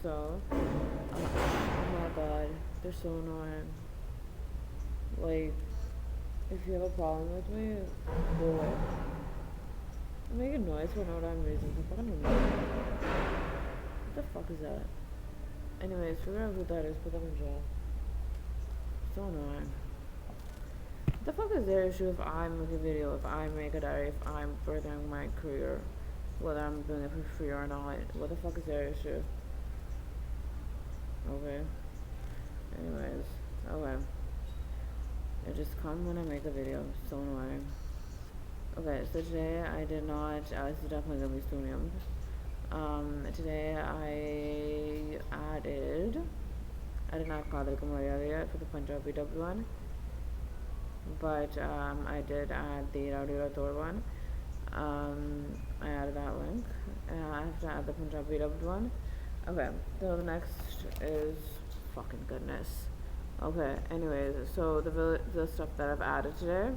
So, oh my god, they're so annoying. Like, if you have a problem with me, go away. I'm making noise for no damn reason. It's fucking annoying. What the fuck is that? Anyways, figure out who that is, put them in jail. So annoying. What the fuck is their issue if I make a video, if I make a diary, if I'm furthering my career, whether I'm doing it for free or not? What the fuck is their issue? Okay. Anyways, okay. It just come when I make a video. So annoying. Okay, so today I did not. This is definitely gonna be Stunium. Today I did not call it Kamariya for the Punjabi dubbed one, but I did add the Rowdy Rathore one. I added that link. I have to add the Punjabi dubbed one. Okay, so the next is fucking goodness. Okay, anyways, so the stuff that I've added today.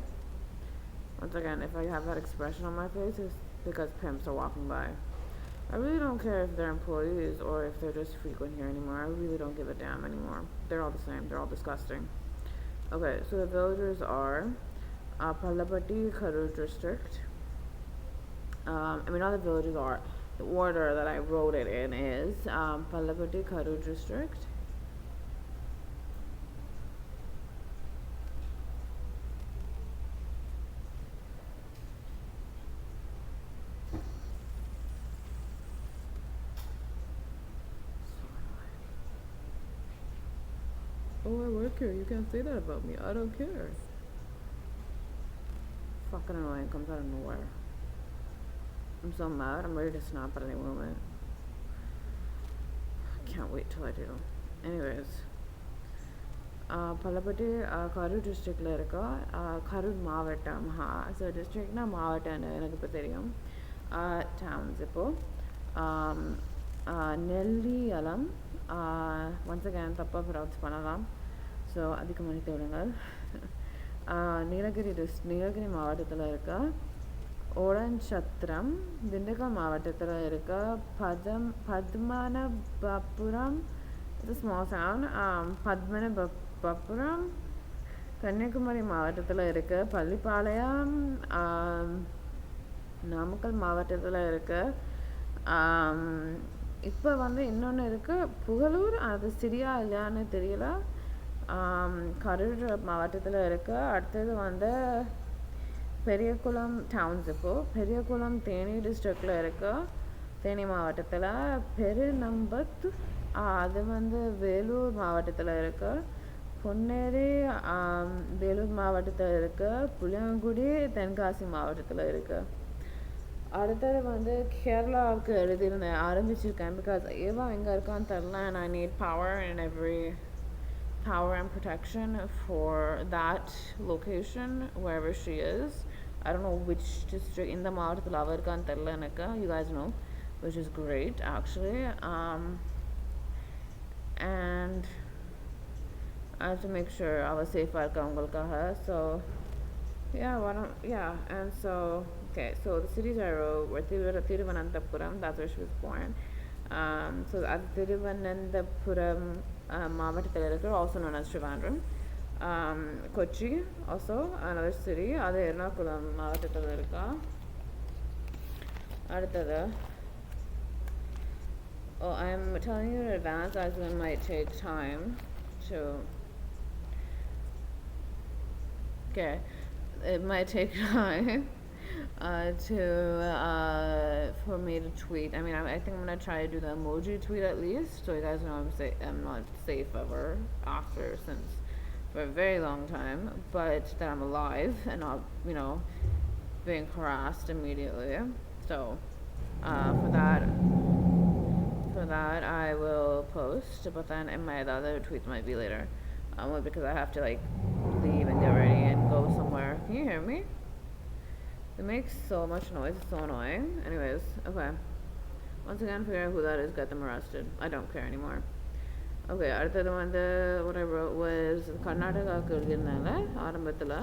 Once again, if I have that expression on my face, it's because pimps are walking by. I really don't care if they're employees or if they're just frequent here anymore. I really don't give a damn anymore. They're all the same. They're all disgusting. Okay, so the villagers are Pallapatti, Kharur district. All the villagers are. The order that I wrote it in is Pallapatti, Kharur district. Oh, I work here. You can't say that about me. I don't care. Fucking annoying. Comes out of nowhere. I'm so mad. I'm ready to snap at any moment. Can't wait till I do. Anyways. Pallapatti, Kharur district la irukka. Kharur மாவட்டம். So district na மாவட்டம்னு எனக்கு இப்ப தெரியும். Towns இப்போ. Nelliyalam. Once again தப்பா pronounce பண்ணலாம். So அதிக மன்னித்து விடுங்கள். நீலகிரி மாவட்டத்தில் இருக்க ஓடன்சத்திரம் திண்டுக்கல் மாவட்டத்தில் இருக்க Padmanabhapuram. It's a small town. Padmanabhapuram Kanyakumari மாவட்டத்தில் இருக்க பள்ளிப்பாளையம். நாமக்கல் மாவட்டத்தில் இருக்க இப்போ இன்னொன்று இருக்குது புகழூர். அது சரியா இல்லையான்னு தெரியல. கரூர் மாவட்டத்தில் இருக்க. அடுத்தது பெரியகுளம் டவுன்ஸ். இப்போது பெரியகுளம் தேனி டிஸ்ட்ரிக்டில் இருக்க. தேனி மாவட்டத்தில் பெருநம்பத்து. அது வேலூர் மாவட்டத்தில் இருக்க. பொன்னேரி வேலூர் மாவட்டத்தில் இருக்க. புளியங்குடி தென்காசி மாவட்டத்தில் இருக்கு. அடுத்தது கேரளாவுக்கு எழுதியிருந்தேன் ஆரம்பிச்சிருக்கேன். பிகாஸ் ஏவா எங்கே இருக்கான்னு தெரில. and I need power and protection for that location wherever she is. I don't know which district in the மாவட்டத்தில் அவ இருக்கான்னு தெரில எனக்கு. You guys know, which is great actually. And I have to make sure I was safe இருக்கா உங்களுக்காக. So and so okay, so the cities I wrote were Thiruvananthapuram, that's where she was born. So at Thiruvananthapuram மாவட்டத்தில் இருக்கிற, also known as Trivandrum. Kochi, also another city, அது எர்ணாகுளம் மாவட்டத்தில் இருக்கா. அடுத்தது, I'm telling you in advance as it might take time to, okay, it might take time for me to tweet. I think I'm gonna try to do the emoji tweet at least, so you guys know I'm not safe ever after, since for a very long time, but that I'm alive and not being harassed immediately. So for that I will post, but then my other tweets might be later, because I have to leave and get ready and go somewhere. Can you hear me? It makes so much noise. It's so annoying. Anyways, okay. Once again, figure out who that is. Get them arrested. I don't care anymore. Okay, அடுத்தது what I wrote was கர்நாடகாவுக்கு எழுதியிருந்தாங்க ஆரம்பத்தில்.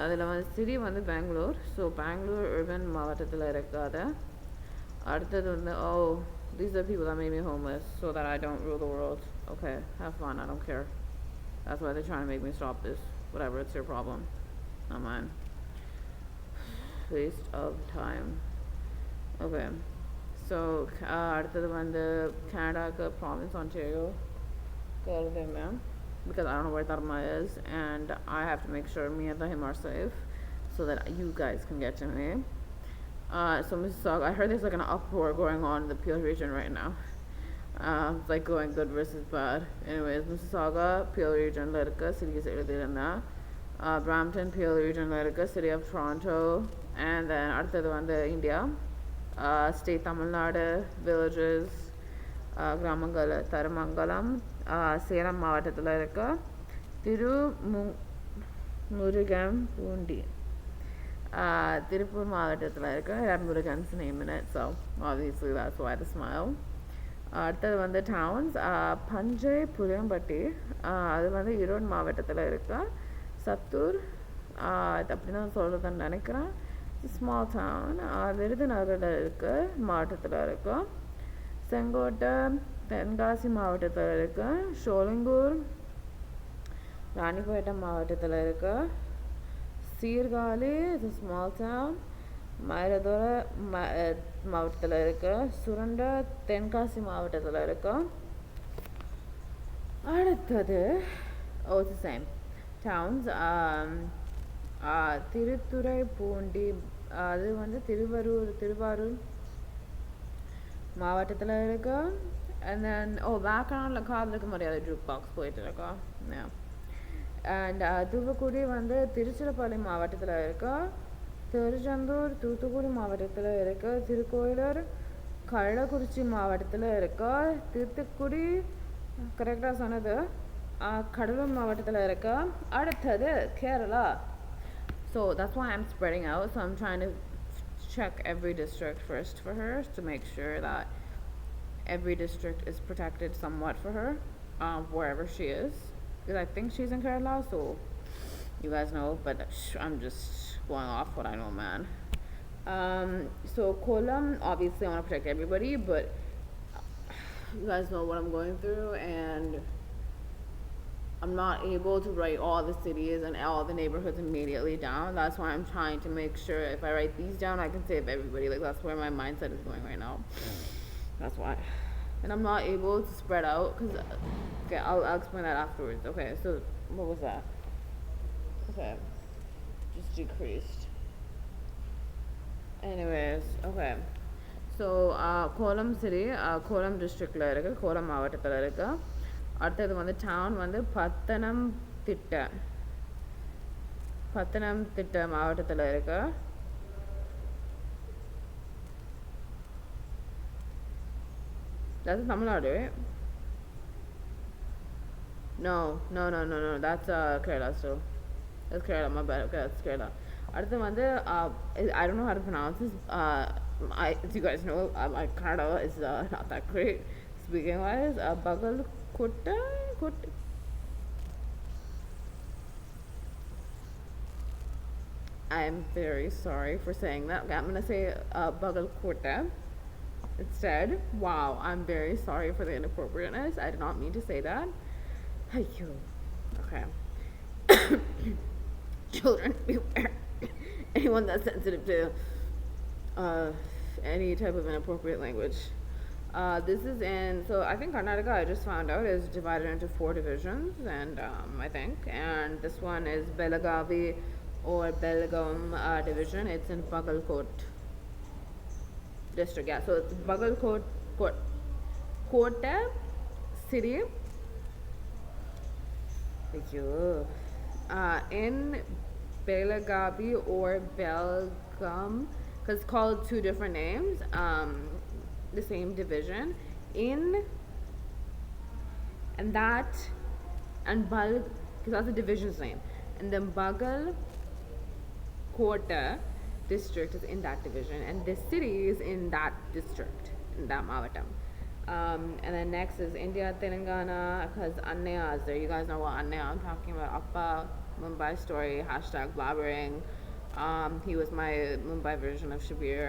அதில் city Bangalore. So Bangalore urban மாவட்டத்தில் இருக்காது. அடுத்தது These are people that made me homeless so that I don't rule the world. Okay, have fun. I don't care. That's why they're trying to make me stop this. Whatever, it's your problem, not mine. Waste of time. Okay. So, அடுத்தது வந்து கனடாக்கு province Ontario ma'am, because I don't know where Dharma is, and I have to make sure me and him are safe so that you guys can get to me. So Mississauga, I heard there's like an uproar going on in the Peel region right now. It's like going good versus bad. Anyways, Mississauga, Peel region, city Brampton, Peel region, city of Toronto, and then அடுத்தது வந்து India, state Tamil Nadu, villages, கிராமங்கள் தரமங்கலம், சேலம் மாவட்டத்தில் இருக்க திருமுருகன் பூண்டி, திருப்பூர் மாவட்டத்தில் இருக்க Murugan's name in it, so obviously that's why the smile. அடுத்தது வந்து towns, பஞ்சை புளியம்பட்டி, அது வந்து ஈரோடு மாவட்டத்தில் இருக்க சத்தூர், அப்படி தான் சொல்கிறதுன்னு நினைக்கிறேன். ஸ்மால் டவுன், விருதுநகரில் இருக்க மாவட்டத்தில் இருக்க செங்கோட்டை தென்காசி மாவட்டத்தில் இருக்க ஷோலிங்கூர் ராணிப்பேட்டை மாவட்டத்தில் இருக்க சீர்காழி, இது ஸ்மால் டவுன், மயிலாடுதுறை மாவட்டத்தில் இருக்க சுரண்டை தென்காசி மாவட்டத்தில் இருக்க. அடுத்தது it's the same towns, Thiruthuraipoondi, அது வந்து திருவாரூர் மாவட்டத்தில் இருக்க. And then பேக்ரவுண்டில் காதலுக்கு மரியாதை ஜூக் பாக்ஸ் போயிட்டு இருக்கா. அண்ட் தூத்துக்குடி வந்து திருச்சிராப்பள்ளி மாவட்டத்தில் இருக்க, திருச்செந்தூர் தூத்துக்குடி மாவட்டத்தில் இருக்க, திருக்கோயிலூர் கள்ளக்குறிச்சி மாவட்டத்தில் இருக்க, தூத்துக்குடி கரெக்டாக சொன்னது கடலூர் மாவட்டத்தில் இருக்க. அடுத்தது Kerala. So that's why I'm spreading out. So I'm trying to check every district first for her to make sure that every district is protected somewhat for her, wherever she is. Because I think she's in Kerala, so you guys know, but I'm just going off what I know, man. So Kollam, obviously I want to protect everybody, but you guys know what I'm going through, and I'm not able to write all the cities and all the neighborhoods immediately down. That's why I'm trying to make sure if I write these down, I can save everybody. Like, that's where my mindset is going right now. That's why. And I'm not able to spread out because, okay, I'll explain that afterwards. Okay, so what was that? Okay, just decreased. Anyways, okay. So, Kollam city, Kollam district la irukku, Kollam மாவட்டத்தில் இருக்கு. அடுத்தது வந்து down வந்து பத்தனம்திட்டை மாவட்டத்தில் இருக்கு. That's Tamil Nadu, right? No, that's Kerala still. That's Kerala, my bad. Okay, that's Kerala. அடுத்து வந்து I don't know how to pronounce this. As you guys know, my Kannada is not that great speaking wise. Bagalkota. I'm very sorry for saying that. Okay, I'm gonna say Bagalkota instead. Wow, I'm very sorry for the inappropriateness. I did not mean to say that. Okay. Children, beware. Anyone that's sensitive to any type of inappropriate language. This is in, so I think Karnataka, I just found out, is divided into 4 divisions, and I think, and this one is Belagavi or Belgaum division. It's in Bagalkot district. Yeah, so it's Bagalkot Kota city. In Belagavi or Belgaum, because it's called 2 different names, the same division in, and that, and because that's the division's name, and then Bagal Kota district is in that division, and this city is in that district, in that Mavatam. And then next is India, Telangana, because Annaya is there. You guys know what Annaya I'm talking about. Appa, Mumbai story, #blabbering. He was my Mumbai version of Shabir,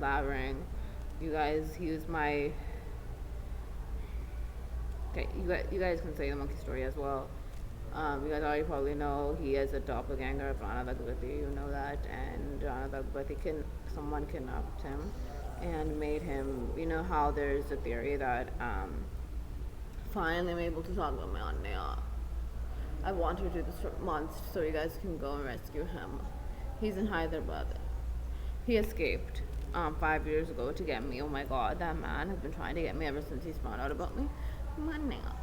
#blabbering. You guys, he was my. Okay, you guys can say the monkey story as well. You guys already probably know he is a doppelganger of Rana Dagbati. You know that, and Rana Dagbati someone kidnapped him and made him. You know how there's a theory that finally I'm able to talk about my aunt Naya. I want her to do this for months so you guys can go and rescue him. He's in Hyderabad. He escaped 5 years ago to get me. Oh my god, that man has been trying to get me ever since he's found out about me. Manna.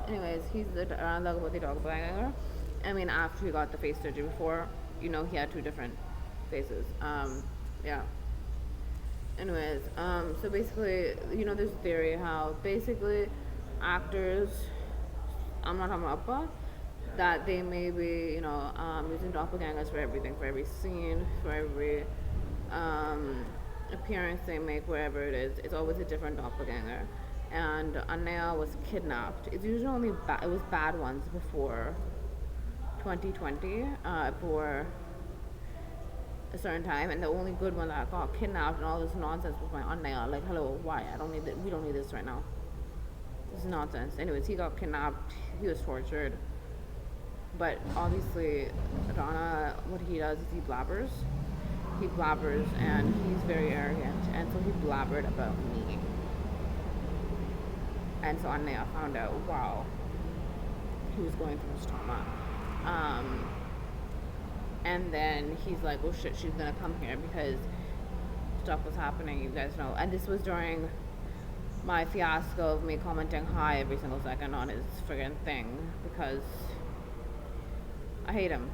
Anyways, he's the Lagapati doppelganger. I mean, after he got the face surgery before, he had two different faces. Yeah. Anyways, so basically, there's a theory how basically actors, I'm not talking about Appa, that they may be, using doppelgangers for everything, for every scene, for every appearance they make, wherever it is. It's always a different doppelganger. And Anaya was kidnapped. It's usually only it was bad ones before 2020, for a certain time, and the only good one that got kidnapped and all this nonsense was my Anaya. Like, hello, why? We don't need this right now. This is nonsense. Anyways, he got kidnapped. He was tortured. But obviously, Rana, what he does is he blabbers. He blabbers, and he's very arrogant, and so he blabbered about me. And so Anaya found out, wow, he was going through his trauma. And then he's like, oh shit, she's gonna come here because stuff was happening, you guys know. And this was during my fiasco of me commenting hi every single second on his friggin' thing because I hate him.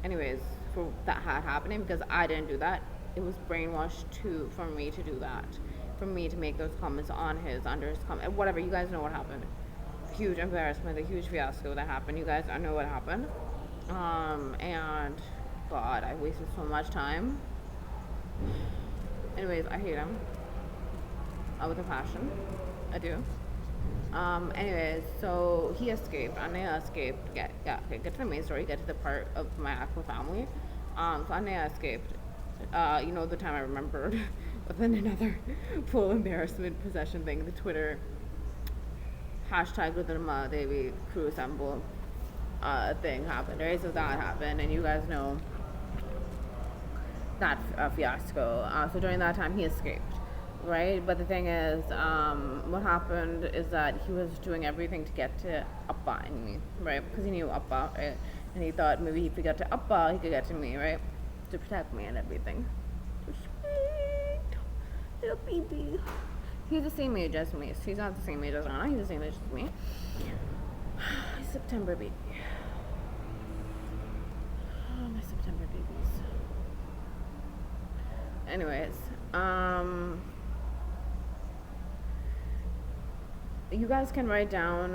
Anyways, for that happening, because I didn't do that. It was brainwashed for me to do that. For me to make those comments on under his comment, whatever. You guys know what happened. Huge embarrassment, a huge fiasco that happened. You guys know what happened. And God, I wasted so much time. Anyways, I hate him. With a passion. I do. Anyways, so he escaped. Anaya escaped. Get to the main story. Get to the part of my actual family. So Anaya escaped. The time I remembered. But then another full embarrassment possession thing. The Twitter hashtag with the Devi crew assemble thing happened, right? So that happened, and you guys know that fiasco. So during that time, he escaped, right? But the thing is, what happened is that he was doing everything to get to Appa and me, right? Because he knew Appa, right? And he thought maybe if he got to Appa, he could get to me, right? To protect me and everything. Little baby. He's the same age as me. He's not the same age as Anna. He's the same age as me. He's September baby. Oh, my September babies. Anyways, you guys can write down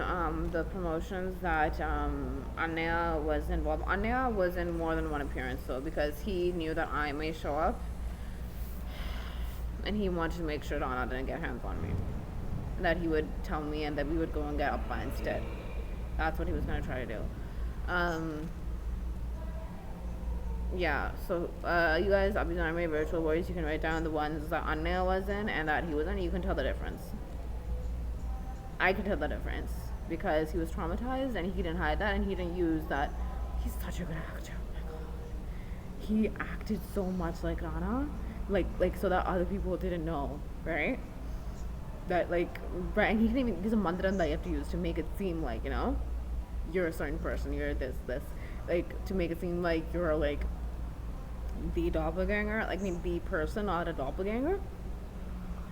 the promotions that Anaya was involved. Anaya was in more than one appearance though, because he knew that I may show up. And he wanted to make sure Donna didn't get hands on me. That he would tell me and that we would go and get Appa instead. That's what he was going to try to do. Yeah, so you guys, obviously, on my virtual words, you can write down the ones that Anaya was in and that he was in. You can tell the difference. I can tell the difference because he was traumatized and he didn't hide that and he didn't use that. He's such a good actor. Oh my god. He acted so much like Rana. Like so that other people didn't know, right? That right, and he didn't even, there's a mantra that you have to use to make it seem like, you're a certain person, you're this, to make it seem like you're like the doppelganger, the person, not a doppelganger.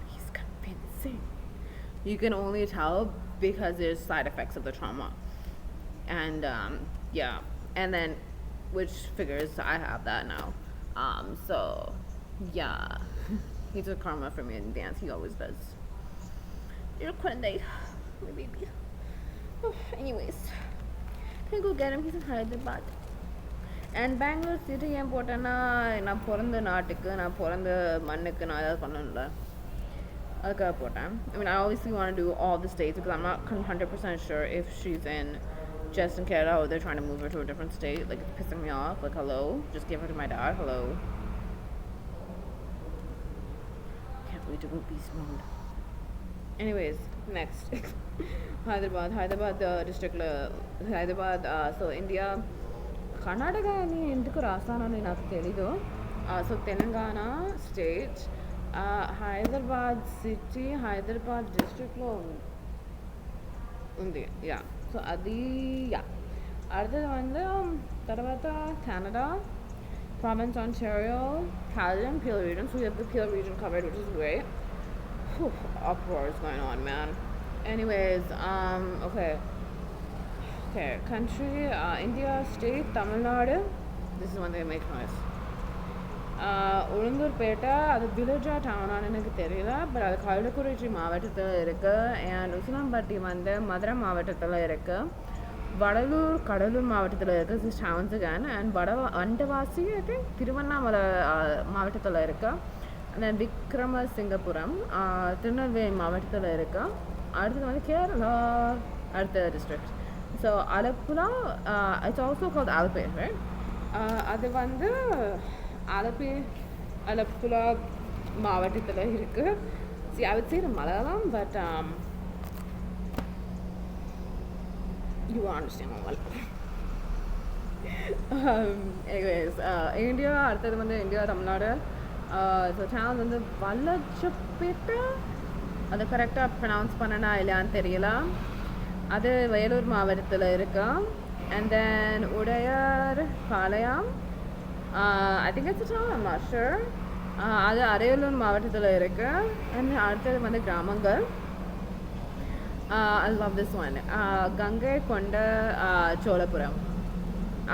He's convincing. You can only tell because there's side effects of the trauma. And yeah, and then which figures I have that now. So yeah, he took karma for me in dance. He always does. You're Quenday, my baby. Oh, anyways, can go get him. He's in Hyderabad. And Bangalore City, I'm important. I'm pouring the article. I'm pouring the mannik and all that. I mean, I obviously want to do all the states because I'm not 100% sure if she's in just in Canada or they're trying to move her to a different state. Like, it's pissing me off. Like, hello, just give her to my dad. Hello. we do beast mode. Anyways, next. Hyderabad district Hyderabad, so India. Karnataka అని ఎందుకు రాస్తానని నాకు తెలీదు. So Telangana state, Hyderabad city Hyderabad డిస్ట్రిక్ట్లో ఉంది. Yeah, so అది yeah அடுத்தது வந்து తర్వాత Canada, province Ontario, Calgary, Peel region. So we have the Peel region covered, which is great. Whew, uproar is going on, man. Anyways, okay, country, India, state, Tamil Nadu. This is when they make noise. Ulundurpet, அது வில்லேஜா டவுனான்னு எனக்கு தெரியல, but அது கள்ளக்குறிச்சி மாவட்டத்தில் இருக்குது. And Usilampatti வந்து மதுரை மாவட்டத்தில் இருக்குது. வடலூர் கடலூர் மாவட்டத்தில் இருக்குது. This towns again. And Vandavasi I think Tiruvannamalai மாவட்டத்தில் இருக்குது. அண்ட் தென் விக்ரமசிங்கபுரம் திருநெல்வேலி மாவட்டத்தில் இருக்குது. அடுத்தது வந்து கேரளா அடுத்த district. So Alappuzha, it's also called Alleppey, right? அது வந்து ஆலப்புழா மாவட்டத்தில் இருக்குது. See, I would say the Malayalam, but you won't understand Malayalam. Anyways, India, அடுத்தது வந்து இந்தியா, தமிழ்நாடு. ஸோ டவுன் வந்து வல்லச்சப்பேட்டை, அதை கரெக்டாக ப்ரொனவுன்ஸ் பண்ணனா இல்லையான்னு தெரியல. அது வேலூர் மாவட்டத்தில் இருக்கா. And then Udaiyar Palayam, I think it's a town, I'm not sure. அது அரியலூர் மாவட்டத்தில் இருக்கு. அண்ட் அடுத்தது வந்து கிராமங்கள். I love this one. Ganga கொண்ட சோழபுரம்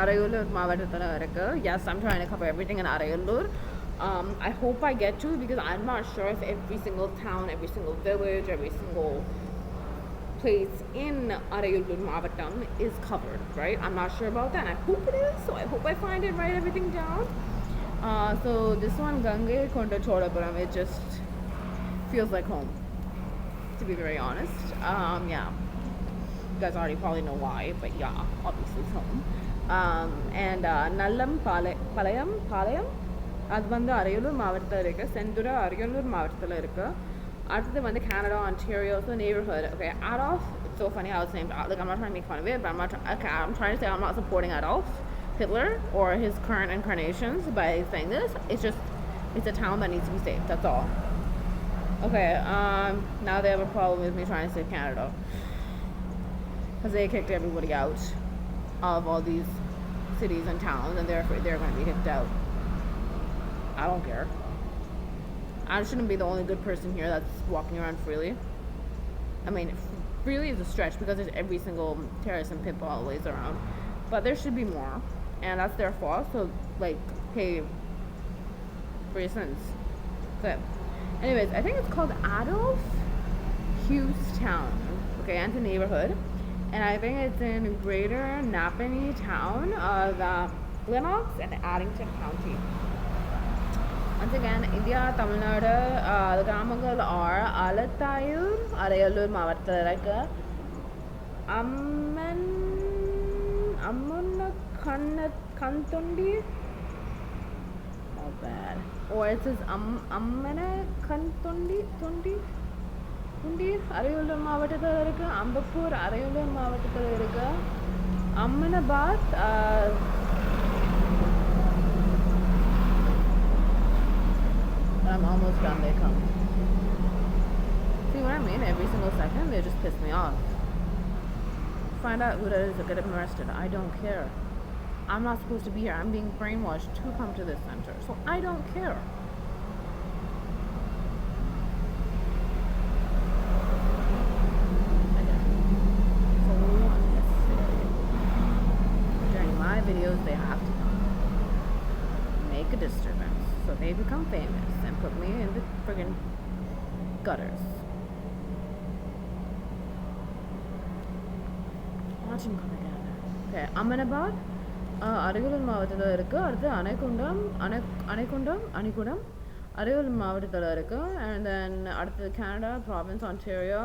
அரியலூர் மாவட்டத்தில் இருக்கு. Yes, I'm trying to cover everything in Ariyallur. I hope I get to, because I'm not sure if every single town, every single village, every single place in Ariyallur Mavatam is covered, right? I'm not sure about that, and I hope it is, so I hope I find it, write everything down. So this one, Gange Konda Cholapuram, it just feels like home, to be very honest. Yeah, you guys already probably know why, but yeah, obviously it's home. And Nallam Palayam, அது வந்து அரியலூர் மாவட்டத்தில் இருக்குது. செந்துறை அரியலூர் மாவட்டத்தில் இருக்குது. அடுத்தது வந்து Canada, Ontario, so neighborhood. Okay, Adolf, it's so funny how it's named. Like, I'm not trying to make fun of it, but I'm trying to say I'm not supporting Adolf Hitler or his current incarnations by saying this. It's a town that needs to be saved, that's all. Okay, now they have a problem with me trying to save Canada, because they kicked everybody out of all these cities and towns, and they're afraid they're going to be kicked out. I don't care. I shouldn't be the only good person here that's walking around freely. I mean, freely is a stretch, because there's every single terrorist and pitbull always around. But there should be more, and that's their fault. So, like, pay for your sins. Good. Anyways, I think it's called Adolf Hughes Town. Okay, and it's a neighborhood. And I think it's in Greater Napanee Town of Lennox and Addington County. Once again, India, Tamil Nadu, the கிராமங்கள் are Alathayur, Ariyalur மாவட்டத்தில் இருக்கு. Ammunakkantondi, not bad. Or it says Ammunakkantondi, Ariyalur மாவட்டத்தில் இருக்கு. அம்பப்பூர் அரியலூர் மாவட்டத்தில் இருக்கு. Ammanabad, I'm almost done, they come. See what I mean? Every single second, they just piss me off. Find out who that is to get them arrested. I don't care. I'm not supposed to be here. I'm being brainwashed to come to this center. So I don't care. So unnecessary. During my videos, they have to make a disturbance, so they become famous and put me in the friggin' gutters. Watch him come again. Okay, Ahmedabad, Ariyalur மாவட்டத்தில் இருக்குது. அடுத்து அணைக்குண்டம் அரியலூர் மாவட்டத்தில் இருக்குது. And then அடுத்து Canada, province Ontario.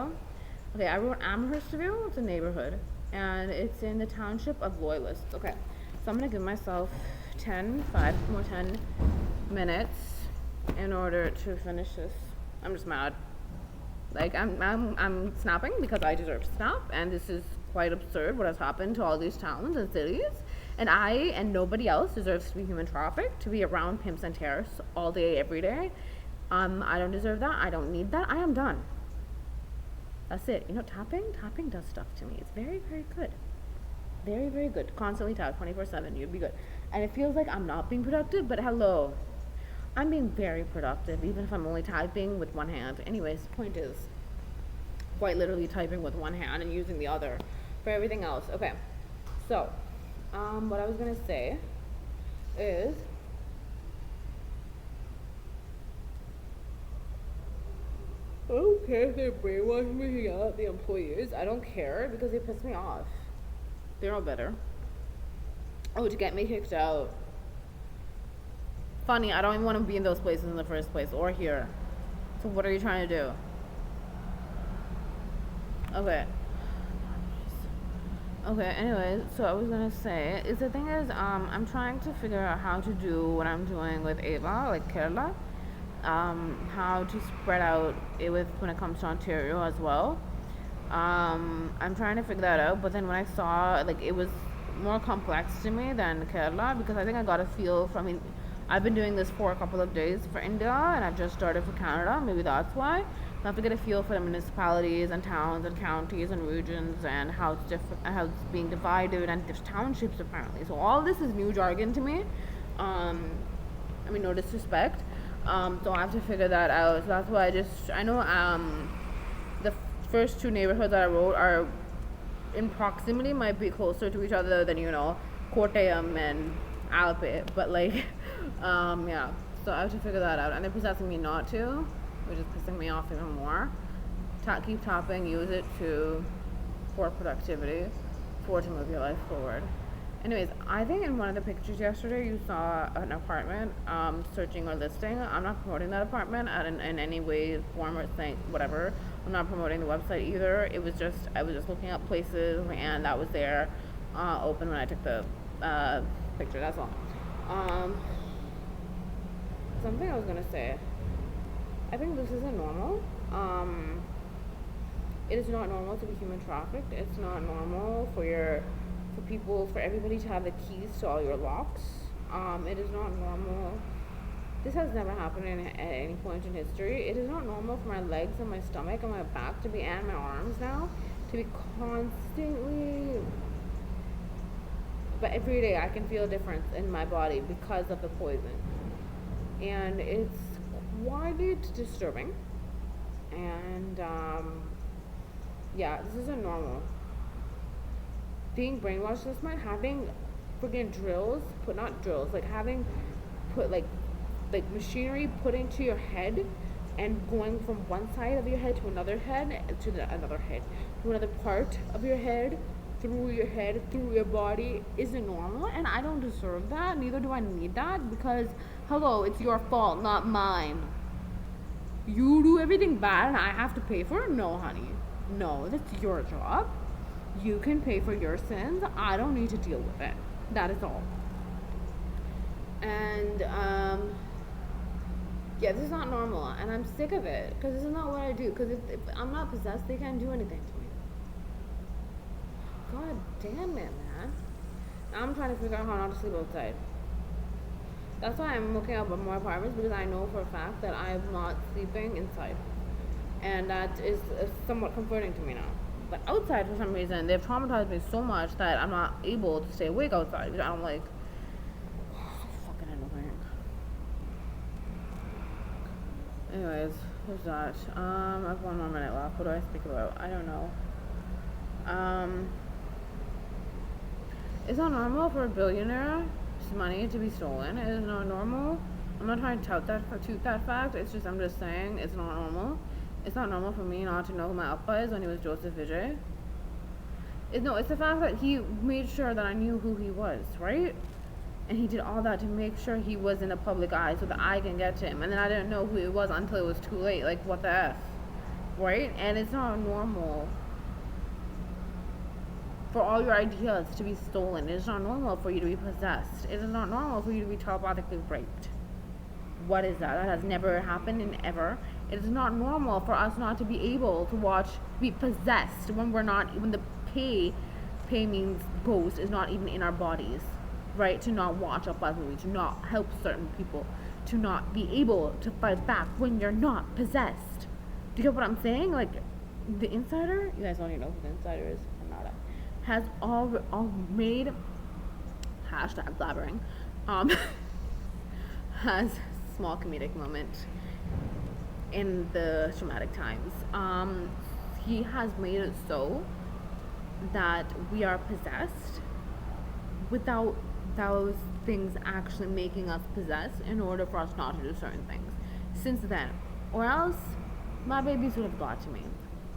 Okay, I wrote Amherstville, it's a neighborhood, and it's in the township of Loyalists. Okay, so I'm going to give myself 5 more 10 minutes in order to finish this I'm just mad. Like, I'm snapping because I deserve to snap, and this is quite absurd what has happened to all these towns and cities. And I and nobody else deserves to be human trafficked, to be around pimps and terrorists all day, every day. I don't deserve that. I don't need that. I am done. That's it. You know, tapping does stuff to me. It's very, very good. Very, very good. Constantly tap 24/7. You'd be good. And it feels like I'm not being productive, but hello. I'm being very productive, even if I'm only typing with one hand. Anyways, point is, quite literally typing with one hand and using the other for everything else. Okay. So, what I was gonna say is, I don't care if they're brainwashing me to yell at the employees. I don't care because they piss me off. They're all better. Oh, to get me kicked out. Funny, I don't even want to be in those places in the first place, or here. So what are you trying to do? Okay. Okay, anyways, so I was gonna say, is the thing is, I'm trying to figure out how to do what I'm doing with Ava, like Kerala. How to spread out it with when it comes to Ontario as well. I'm trying to figure that out, but then when I saw, like, it was more complex to me than Kerala, because I think I got a feel from, I mean, I've been doing this for a couple of days for India, and I've just started for Canada. Maybe that's why. I have to get a feel for the municipalities and towns and counties and regions and how it's different, how it's being divided, and there's townships apparently. So all this is new jargon to me. I mean, no disrespect. So I have to figure that out. So that's why I know the first two neighborhoods that I wrote are in proximity, might be closer to each other than, Kottayam and Alpe, but like, yeah. So I have to figure that out, and they're possessing me not to, which is pissing me off even more. Keep tapping, use it for productivity, to move your life forward. Anyways, I think in one of the pictures yesterday you saw an apartment searching or listing. I'm not promoting that apartment in any way, form, or thing, whatever. I'm not promoting the website either. I was just looking up places, and that was there, open when I took the picture. That's all. Something I was gonna say. I think this isn't normal. It is not normal to be human trafficked. It's not normal for everybody to have the keys to all your locks. It is not normal. This has never happened at any point in history. It is not normal for my legs and my stomach and my back and my arms now to be constantly. But every day I can feel a difference in my body because of the poison, and it's quite disturbing. And yeah, this isn't normal. Being brainwashed this much, having freaking drills, having put like machinery put into your head, and going from one side of your head to another head, to another part of your head, through your body, isn't normal, and I don't deserve that. Neither do I need that, because hello, it's your fault, not mine. You do everything bad and I have to pay for it? No, honey. No, that's your job. You can pay for your sins. I don't need to deal with it. That is all. And yeah, this is not normal, and I'm sick of it, because this is not what I do. Because if I'm not possessed, they can't do anything to me. God damn it, man. I'm trying to figure out how not to sleep outside. That's why I'm looking up more apartments, because I know for a fact that I'm not sleeping inside, and that is somewhat comforting to me now. But outside, for some reason, they've traumatized me so much that I'm not able to stay awake outside, because I'm like, fucking annoying. Anyways, who's that? I have 1 more minute left. What do I speak about? I don't know. It's not normal for a billionaire's money to be stolen. It is not normal. I'm not trying to toot that fact. I'm just saying it's not normal. It's not normal for me not to know who my Appa is when he was Joseph Vijay. It's the fact that he made sure that I knew who he was, right? And he did all that to make sure he was in the public eye so that I can get to him. And then I didn't know who he was until it was too late. Like, what the F? Right? And it's not normal for all your ideas to be stolen. It is not normal for you to be possessed. It is not normal for you to be telepathically raped. What is that? That has never happened It is not normal for us not to be able to watch, be possessed when we're not, when the pay means ghost is not even in our bodies, right? To not watch a bad movie, to not help certain people, to not be able to fight back when you're not possessed. Do you get what I'm saying? Like, the insider, you guys don't even know who the insider is, Canada, has all made hashtag blabbering, has small comedic moment in the traumatic times. He has made it so that we are possessed without those things actually making us possessed in order for us not to do certain things. Since then, or else my babies would have got to me.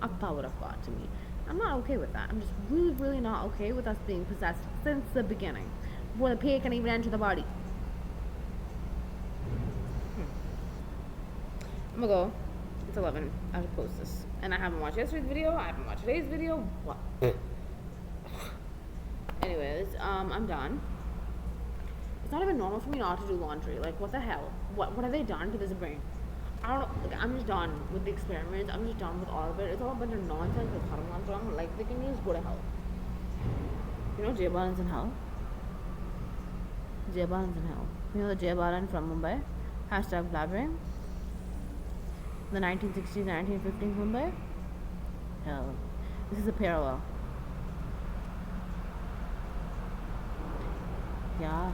Appa would have got to me. I'm not okay with that. I'm just really, really not okay with us being possessed since the beginning, before the pig can even enter the body. I'm gonna go. It's 11. I have to post this. And I haven't watched yesterday's video. I haven't watched today's video. What? Anyways, I'm done. It's not even normal for me not to do laundry. Like, what the hell? What have they done to this brain? I don't know. Like, I'm just done with the experiments. I'm just done with all of it. It's all a bunch of nonsense with Haram. Like, they can just go to hell. You know Jay Balan's in hell? Jay Balan's in hell. You know the Jay Balan from Mumbai? Hashtag blabbering. The 1960s, 1950s Mumbai? Hell. This is a parallel. Yeah.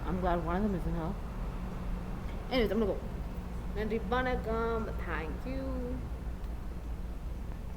I'm glad one of them is in hell. Anyways, I'm gonna go. Nandri Banakam, thank you.